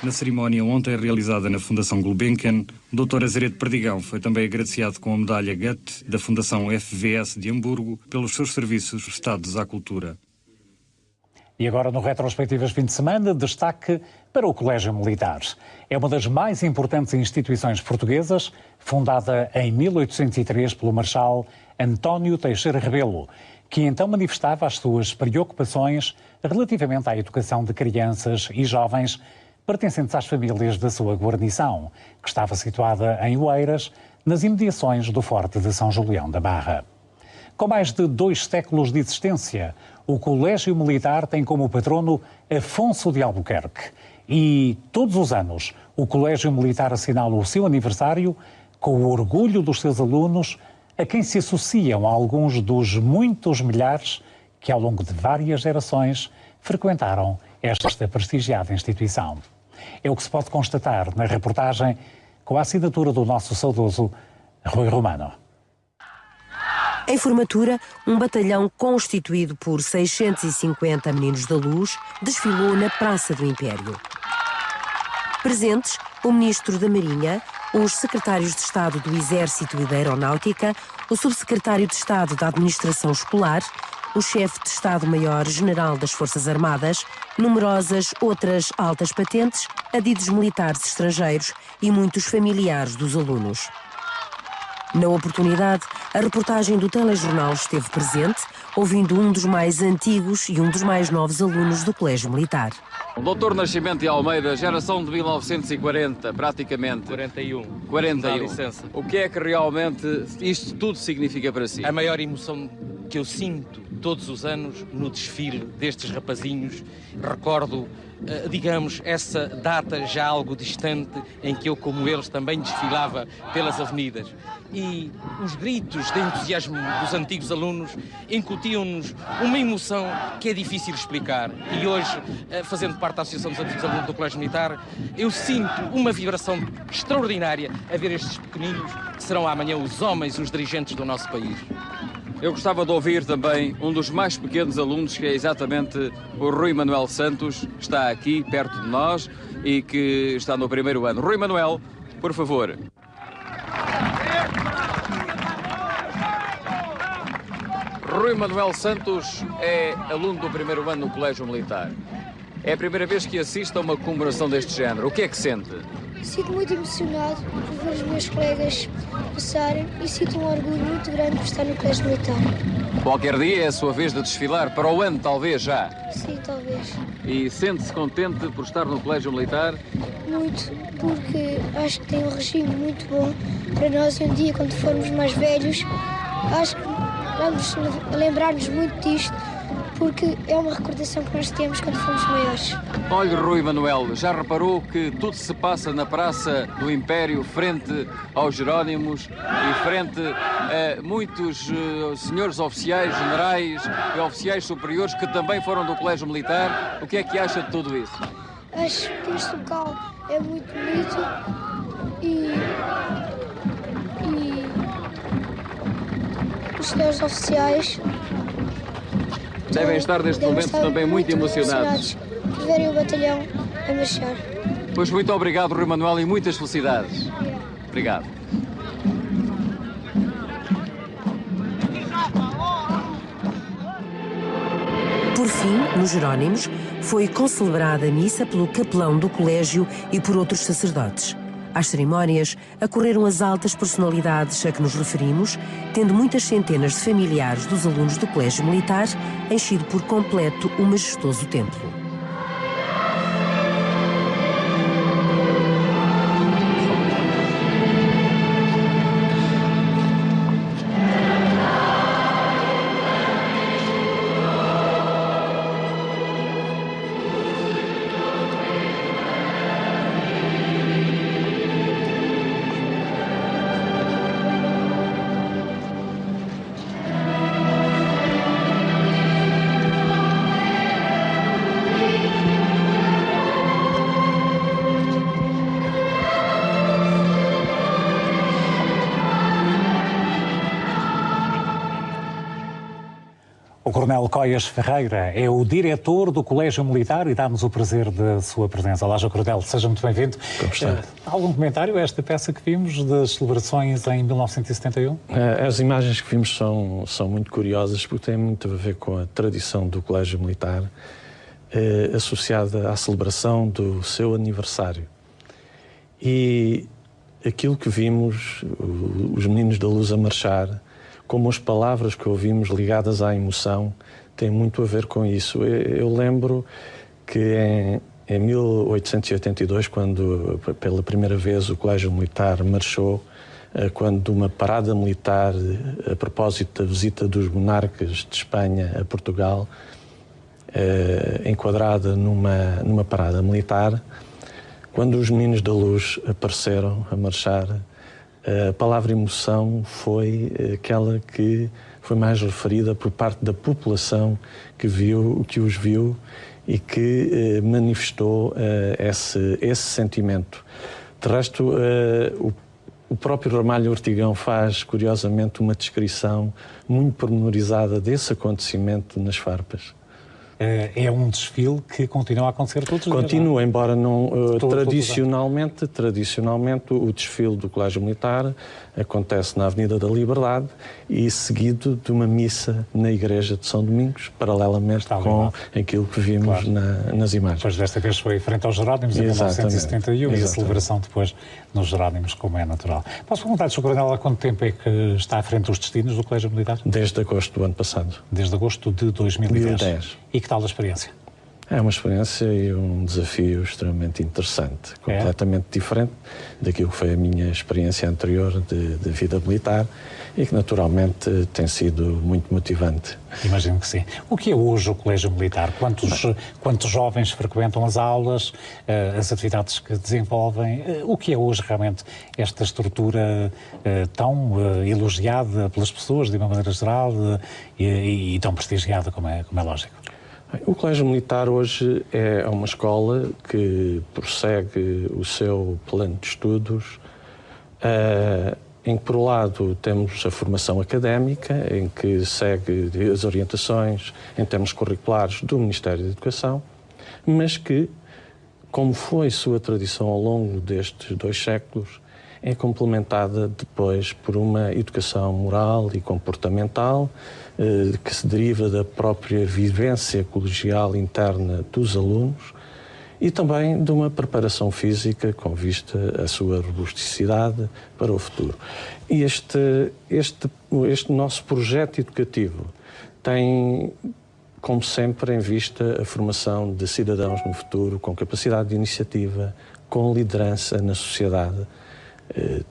Na cerimónia ontem realizada na Fundação Gulbenkian, o Dr. Azeredo Perdigão foi também agraciado com a medalha Goethe da Fundação FVS de Hamburgo pelos seus serviços prestados à cultura. E agora, no Retrospectivas Fim de Semana, destaque para o Colégio Militar. É uma das mais importantes instituições portuguesas, fundada em 1803 pelo Marechal António Teixeira Rebelo, que então manifestava as suas preocupações relativamente à educação de crianças e jovens pertencentes às famílias da sua guarnição, que estava situada em Oeiras, nas imediações do Forte de São Julião da Barra. Com mais de 2 séculos de existência, o Colégio Militar tem como patrono Afonso de Albuquerque e, todos os anos, o Colégio Militar assinala o seu aniversário com o orgulho dos seus alunos, a quem se associam alguns dos muitos milhares que, ao longo de várias gerações, frequentaram esta prestigiada instituição. É o que se pode constatar na reportagem com a assinatura do nosso saudoso Rui Romano. Em formatura, um batalhão constituído por 650 meninos da luz desfilou na Praça do Império. Presentes, o Ministro da Marinha, os Secretários de Estado do Exército e da Aeronáutica, o Subsecretário de Estado da Administração Escolar, o Chefe de Estado-Maior-General das Forças Armadas, numerosas outras altas patentes, adidos militares estrangeiros e muitos familiares dos alunos. Na oportunidade, a reportagem do telejornal esteve presente, ouvindo um dos mais antigos e um dos mais novos alunos do Colégio Militar. O Dr. Nascimento de Almeida, geração de 1940, praticamente. 41. Dá licença. O que é que realmente isto tudo significa para si? A maior emoção que eu sinto todos os anos no desfile destes rapazinhos, recordo, digamos, essa data já algo distante em que eu, como eles, também desfilava pelas avenidas. E os gritos de entusiasmo dos antigos alunos incutiam-nos uma emoção que é difícil explicar. E hoje, fazendo parte da Associação dos Antigos Alunos do Colégio Militar, eu sinto uma vibração extraordinária a ver estes pequeninos que serão amanhã os homens, os dirigentes do nosso país. Eu gostava de ouvir também um dos mais pequenos alunos, que é exatamente o Rui Manuel Santos, que está aqui perto de nós e que está no primeiro ano. Rui Manuel, por favor. Rui Manuel Santos é aluno do primeiro ano no Colégio Militar. É a primeira vez que assiste a uma comemoração deste género. O que é que sente? Sinto muito emocionado por ver os meus colegas passarem e sinto um orgulho muito grande por estar no Colégio Militar. Qualquer dia é a sua vez de desfilar, para o ano talvez já. Sim, talvez. E sente-se contente por estar no Colégio Militar? Muito, porque acho que tem um regime muito bom para nós e um dia, quando formos mais velhos, acho que vamos lembrar-nos muito disto, porque é uma recordação que nós temos quando fomos maiores. Olha, Rui Manuel, já reparou que tudo se passa na Praça do Império, frente aos Jerónimos e frente a muitos senhores oficiais, generais e oficiais superiores que também foram do Colégio Militar. O que é que acha de tudo isso? Acho que este local é muito bonito e os senhores oficiais devem estar neste momento também muito emocionados por verem o batalhão a marchar. Pois muito obrigado, Rui Manuel, e muitas felicidades. Obrigado. Por fim, nos Jerónimos, foi concelebrada a missa pelo capelão do colégio e por outros sacerdotes. Às cerimónias, acorreram as altas personalidades a que nos referimos, tendo muitas centenas de familiares dos alunos do Colégio Militar enchido por completo o majestoso templo. Coronel Coias Ferreira é o diretor do Colégio Militar e dá-nos o prazer da sua presença. Olá, João Coronel, seja muito bem-vindo. Como está? Algum comentário a esta peça que vimos das celebrações em 1971? As imagens que vimos são muito curiosas porque têm muito a ver com a tradição do Colégio Militar associada à celebração do seu aniversário. E aquilo que vimos, os meninos da luz a marchar, como as palavras que ouvimos ligadas à emoção, têm muito a ver com isso. Eu lembro que em 1882, quando pela primeira vez o Colégio Militar marchou, quando uma parada militar, a propósito da visita dos monarcas de Espanha a Portugal, enquadrada numa parada militar, quando os meninos da luz apareceram a marchar, a palavra emoção foi aquela que foi mais referida por parte da população que os viu e que manifestou esse sentimento. De resto, o próprio Ramalho Ortigão faz, curiosamente, uma descrição muito pormenorizada desse acontecimento nas farpas. É um desfile que continua a acontecer todos os dias. Continua, embora não tradicionalmente o desfile do Colégio Militar acontece na Avenida da Liberdade e seguido de uma missa na Igreja de São Domingos, paralelamente com aquilo que vimos nas imagens. Depois desta vez foi frente aos Jerónimos em 1971 e a celebração depois nos Jerónimos, como é natural. Posso perguntar, Sr. Coronel, há quanto tempo é que está à frente dos destinos do Colégio Militar? Desde agosto do ano passado. Desde agosto de 2010. E que tal a experiência? É uma experiência e um desafio extremamente interessante, completamente diferente daquilo que foi a minha experiência anterior de vida militar e que naturalmente tem sido muito motivante. Imagino que sim. O que é hoje o Colégio Militar? Quantos jovens frequentam as aulas, as atividades que desenvolvem? O que é hoje realmente esta estrutura tão elogiada pelas pessoas de uma maneira geral e tão prestigiada como é lógico? O Colégio Militar hoje é uma escola que prossegue o seu plano de estudos, em que, por um lado, temos a formação académica, em que segue as orientações em termos curriculares do Ministério da Educação, mas que, como foi sua tradição ao longo destes 2 séculos, é complementada depois por uma educação moral e comportamental que se deriva da própria vivência colegial interna dos alunos e também de uma preparação física com vista à sua robusticidade para o futuro. E este nosso projeto educativo tem, como sempre, em vista a formação de cidadãos no futuro com capacidade de iniciativa, com liderança na sociedade,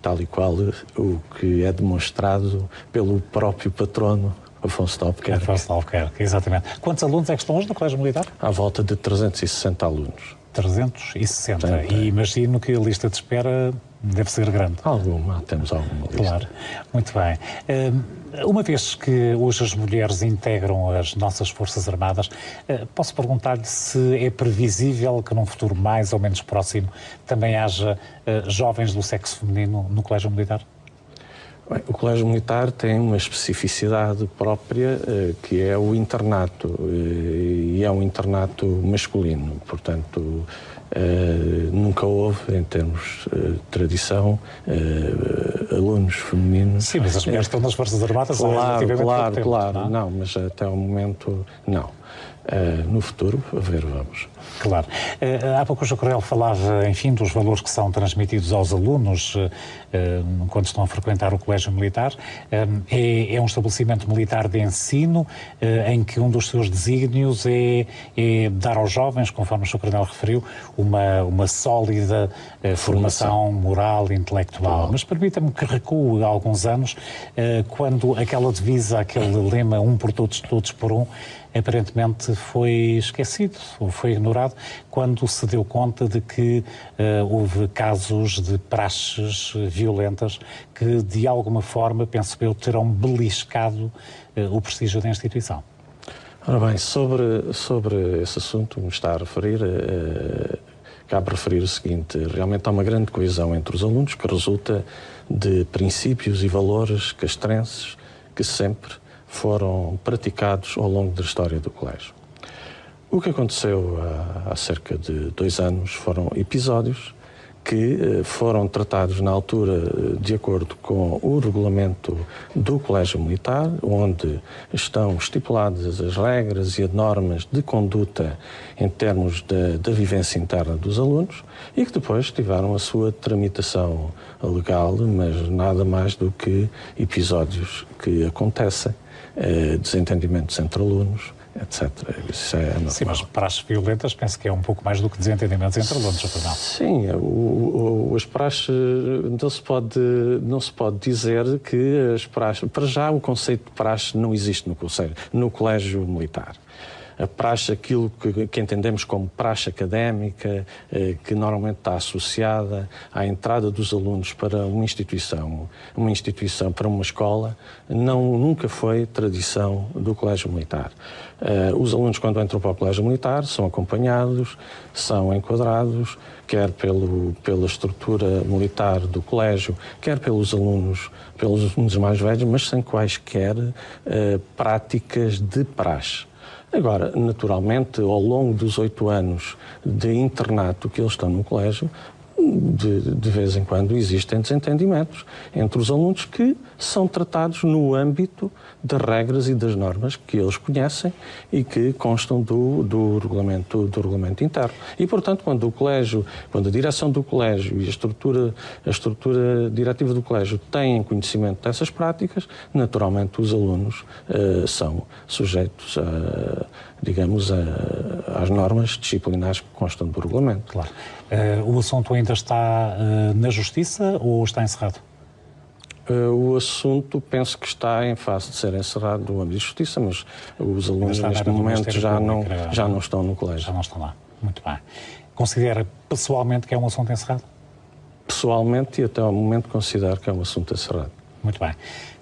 tal e qual o que é demonstrado pelo próprio patrono Afonso de Albuquerque. Afonso de Albuquerque, exatamente. Quantos alunos é que estão hoje no Colégio Militar? À volta de 360 alunos. 360. E imagino que a lista de espera deve ser grande. Temos alguma lista. Claro. Muito bem. Uma vez que hoje as mulheres integram as nossas Forças Armadas, posso perguntar-lhe se é previsível que num futuro mais ou menos próximo também haja jovens do sexo feminino no Colégio Militar? Bem, o Colégio Militar tem uma especificidade própria que é o internato, e é um internato masculino, portanto nunca houve, em termos de tradição, alunos femininos. Sim, mas as mulheres estão nas Forças Armadas há relativamente pouco tempo. Claro, não, mas até ao momento não. No futuro, a ver, vamos. Claro. Há pouco o Sr. Coronel falava, enfim, dos valores que são transmitidos aos alunos quando estão a frequentar o Colégio Militar. É um estabelecimento militar de ensino em que um dos seus desígnios é dar aos jovens, conforme o Sr. Coronel referiu, uma sólida formação moral e intelectual. Mas permita-me que recue há alguns anos, quando aquela divisa, aquele lema, um por todos, todos por um, aparentemente foi esquecido ou foi ignorado quando se deu conta de que houve casos de praxes violentas que, de alguma forma, penso eu, terão beliscado o prestígio da instituição. Ora bem, sobre esse assunto que me está a referir, cabe referir o seguinte: realmente há uma grande coesão entre os alunos que resulta de princípios e valores castrenses que sempre foram praticados ao longo da história do colégio. O que aconteceu há cerca de 2 anos foram episódios que foram tratados na altura de acordo com o regulamento do Colégio Militar, onde estão estipuladas as regras e as normas de conduta em termos da vivência interna dos alunos e que depois tiveram a sua tramitação legal, mas nada mais do que episódios que acontecem, desentendidos entre alunos, etc. Isso é normal. Sim, mas praxes violentas penso que é um pouco mais do que desentendimentos entre alunos, afinal. Sim, as praxes não se pode dizer que as praxes... Para já o conceito de praxe não existe no colégio militar. A praxe, aquilo que entendemos como praxe académica, que normalmente está associada à entrada dos alunos para uma instituição, para uma escola, nunca foi tradição do Colégio Militar. Os alunos, quando entram para o Colégio Militar, são acompanhados, são enquadrados, quer pela estrutura militar do colégio, quer pelos alunos mais velhos, mas sem quaisquer práticas de praxe. Agora, naturalmente, ao longo dos 8 anos de internato que eles estão no colégio, de vez em quando existem desentendimentos entre os alunos que são tratados no âmbito das regras e das normas que eles conhecem e que constam do regulamento interno. E, portanto, quando a direção do colégio e a estrutura diretiva do colégio têm conhecimento dessas práticas, naturalmente os alunos são sujeitos às normas disciplinares que constam do regulamento. Claro. O assunto ainda está na Justiça ou está encerrado? O assunto penso que está em fase de ser encerrado no âmbito de Justiça, mas os alunos neste momento já não estão no colégio. Já não estão lá. Muito bem. Considera pessoalmente que é um assunto encerrado? Pessoalmente e até ao momento considero que é um assunto encerrado. Muito bem.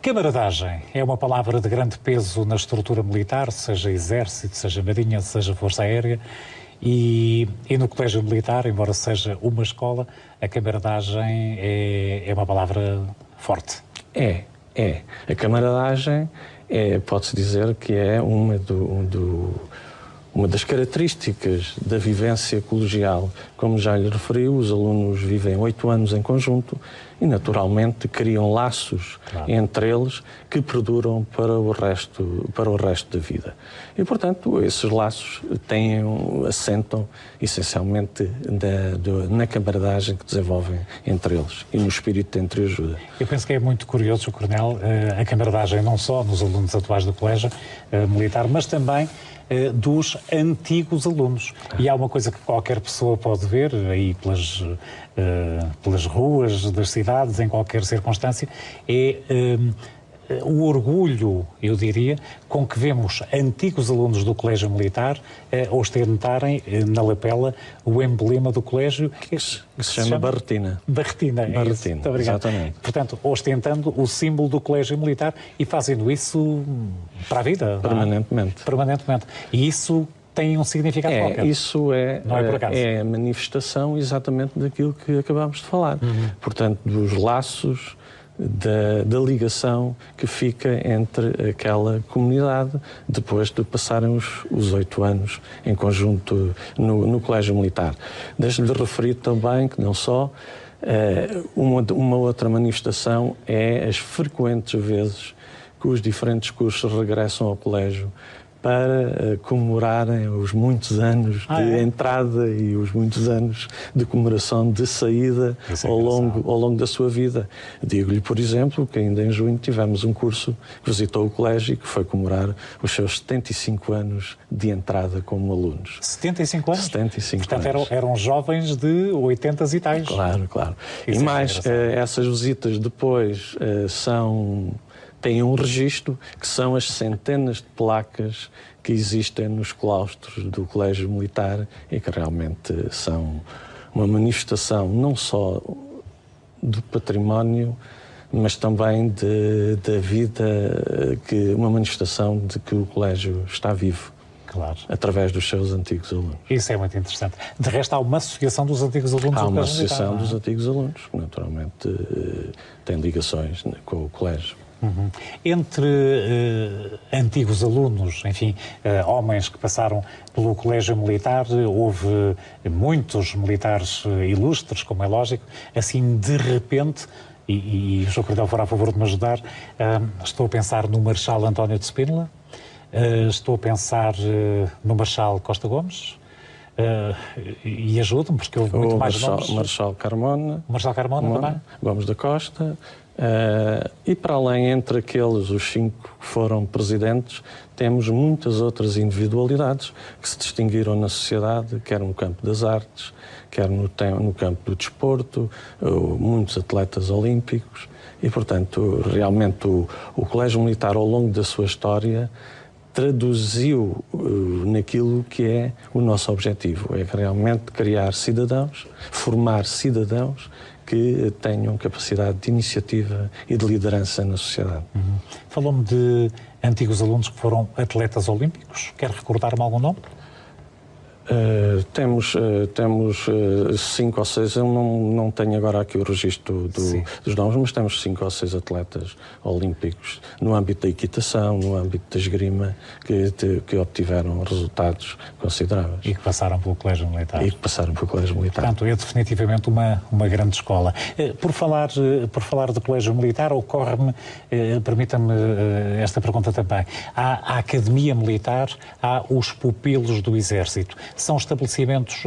Camaradagem é uma palavra de grande peso na estrutura militar, seja Exército, seja Marinha, seja Força Aérea. E no Colégio Militar, embora seja uma escola, a camaradagem é uma palavra forte. É. A camaradagem pode-se dizer que é uma das características da vivência colegial. Como já lhe referi, os alunos vivem 8 anos em conjunto e, naturalmente, criam laços entre eles que perduram para o resto da vida. E, portanto, esses laços assentam essencialmente na camaradagem que desenvolvem entre eles e no espírito de entreajuda. Eu penso que é muito curioso, Coronel, a camaradagem não só nos alunos atuais do Colégio Militar, mas também dos antigos alunos. E há uma coisa que qualquer pessoa pode ver aí pelas ruas das cidades, em qualquer circunstância, é o orgulho, eu diria, com que vemos antigos alunos do Colégio Militar ostentarem na lapela o emblema do colégio que se chama Barretina. Barretina, é isso. Muito obrigado. Exatamente. Portanto, ostentando o símbolo do Colégio Militar e fazendo isso para a vida. Permanentemente. Permanentemente. E isso tem um significado qualquer. Isso não é por acaso. É a manifestação exatamente daquilo que acabámos de falar. Portanto, dos laços, da ligação que fica entre aquela comunidade depois de passarem os 8 anos em conjunto no Colégio Militar. Deixe-lhe referir também que não só uma outra manifestação é as frequentes vezes que os diferentes cursos regressam ao colégio para comemorarem os muitos anos de entrada e os muitos anos de comemoração de saída ao longo da sua vida. Digo-lhe, por exemplo, que ainda em junho tivemos um curso que visitou o colégio e que foi comemorar os seus 75 anos de entrada como alunos. 75 anos? 75 Portanto, anos. Eram jovens de 80 e tais. Claro. E mais, essas visitas depois têm um registro que são as centenas de placas que existem nos claustros do Colégio Militar e que realmente são uma manifestação não só do património, mas também da vida, uma manifestação de que o colégio está vivo. Claro. Através dos seus antigos alunos. Isso é muito interessante. De resto, há uma associação dos antigos alunos do Colégio Militar. Há uma associação dos antigos alunos, que naturalmente tem ligações com o colégio. Entre antigos alunos, enfim, homens que passaram pelo Colégio Militar, houve muitos militares ilustres, como é lógico, assim de repente, e o Sr. Coronel fará a favor de me ajudar, estou a pensar no Marechal António de Spínola, estou a pensar no Marechal Costa Gomes, e ajude-me, porque houve muito mais nomes. Marechal Carmona. Marechal Carmona também. Gomes da Costa. E para além, entre aqueles, os 5 que foram presidentes, temos muitas outras individualidades que se distinguiram na sociedade, quer no campo das artes, quer no campo do desporto, muitos atletas olímpicos. E, portanto, realmente o Colégio Militar, ao longo da sua história, traduziu naquilo que é o nosso objetivo, é realmente criar cidadãos, formar cidadãos que tenham capacidade de iniciativa e de liderança na sociedade. Falou-me de antigos alunos que foram atletas olímpicos. Quer recordar-me algum nome? Temos 5 ou 6, eu não tenho agora aqui o registro dos nomes, mas temos 5 ou 6 atletas olímpicos no âmbito da equitação, no âmbito da esgrima, que obtiveram resultados consideráveis. E que passaram pelo Colégio Militar. Portanto, é definitivamente uma grande escola. Por falar do Colégio Militar, ocorre-me, permita-me esta pergunta também, há a Academia Militar, há os pupilos do Exército. São estabelecimentos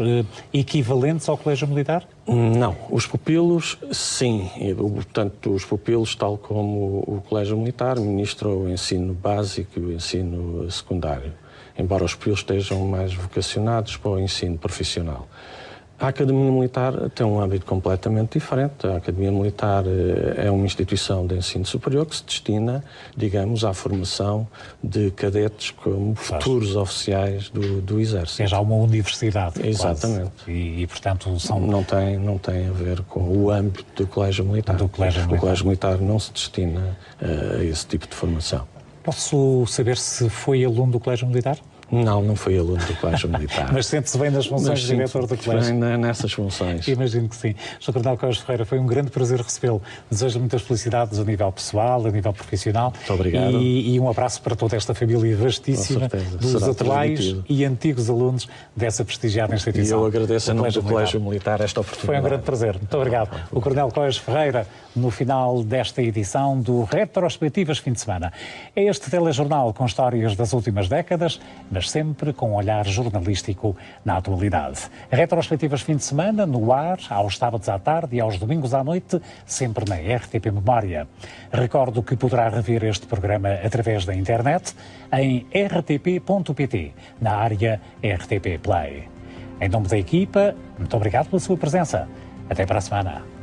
equivalentes ao Colégio Militar? Não. Os pupilos, sim. Portanto, os pupilos, tal como o Colégio Militar, ministram o ensino básico e o ensino secundário, embora os pupilos estejam mais vocacionados para o ensino profissional. A Academia Militar tem um âmbito completamente diferente. A Academia Militar é uma instituição de ensino superior que se destina, digamos, à formação de cadetes como futuros oficiais do Exército. É já uma universidade. Exatamente. E portanto, são... Não tem a ver com o âmbito do Colégio Militar. O Colégio Militar não se destina a esse tipo de formação. Posso saber se foi aluno do Colégio Militar? Não foi aluno do Colégio Militar. Mas sente-se bem nas funções de diretor do Colégio? Bem nessas funções. Imagino que sim. Sr. Coronel Coelho Ferreira, foi um grande prazer recebê-lo. Desejo muitas felicidades a nível pessoal, a nível profissional. Muito obrigado. E um abraço para toda esta família vastíssima dos atuais e antigos alunos dessa prestigiada instituição. E eu agradeço em nome do Colégio Militar esta oportunidade. Foi um grande prazer. Muito obrigado. O Coronel Coelho Ferreira, no final desta edição do Retrospectivas Fim de Semana. É este telejornal com histórias das últimas décadas, mas sempre com um olhar jornalístico na atualidade. Retrospectivas Fim de Semana, no ar, aos sábados à tarde e aos domingos à noite, sempre na RTP Memória. Recordo que poderá rever este programa através da internet em rtp.pt, na área RTP Play. Em nome da equipa, muito obrigado pela sua presença. Até para a semana.